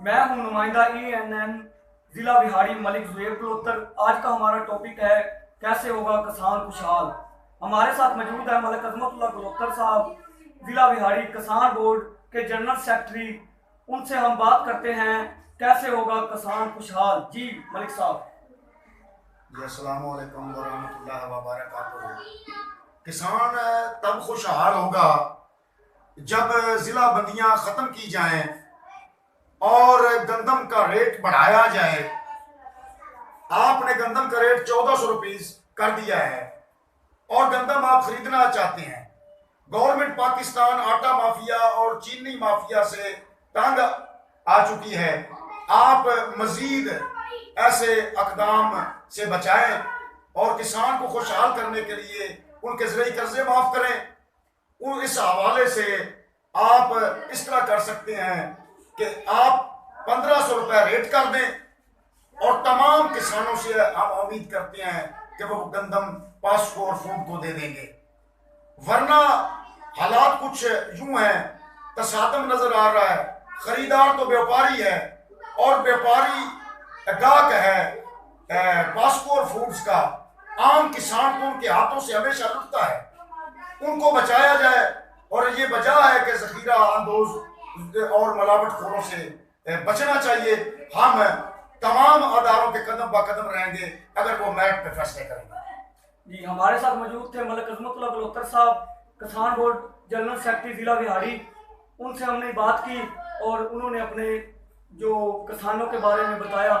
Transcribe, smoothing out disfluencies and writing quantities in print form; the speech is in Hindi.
मैं हूं नुमाइंदा ENN जिला बिहारी मलिक जुएब कलोतर। आज का हमारा टॉपिक है कैसे होगा किसान खुशहाल। हमारे साथ मौजूद है मलिक अजमतुल्लाह कलोतर साहब, जिला बिहारी किसान बोर्ड के जनरल सेक्रेटरी। उनसे हम बात करते हैं कैसे होगा किसान खुशहाल। जी मलिक साहब। जी अस्सलाम वालेकुम वरहमतुल्लाहि वबरकातुहू। किसान तब खुशहाल होगा जब ज़िला बंदियां ख़त्म की जाएं और गंदम का रेट बढ़ाया जाए। आपने गंदम का रेट 1400 रुपये कर दिया है और गंदम आप खरीदना चाहते हैं। गवर्नमेंट पाकिस्तान आटा माफिया और चीनी माफिया से तंग आ चुकी है। आप मजीद ऐसे अकदाम से बचाएं और किसान को खुशहाल करने के लिए उनके ज़रिए कर्जे माफ करें। इस हवाले से आप इस तरह कर सकते हैं कि आप 1500 रुपये रेट कर दें और तमाम किसानों से हम उम्मीद करते हैं कि वो गंदम पास्को और फूड को दे देंगे। वरना हालात कुछ यूं हैं, तसादम नजर आ रहा है। खरीदार तो व्यापारी है और व्यापारी ग्राहक है पास्को और फूड्स का। आम किसान को उनके हाथों से हमेशा लुटता है। उनको बचाया जाए और ये वजह है कि जखीरा अंदोज और मिलावटखोरों से बचना चाहिए। हम तमाम अदारों के कदम ब कदम रहेंगे अगर वो मेरिट पे फैसले करेंगे। जी हमारे साथ मौजूद थे मलिक अजमतुल्लाह कलोतर साहब, किसान बोर्ड जनरल सेक्रेटरी जिला बिहारी। उनसे हमने बात की और उन्होंने अपने जो किसानों के बारे में बताया।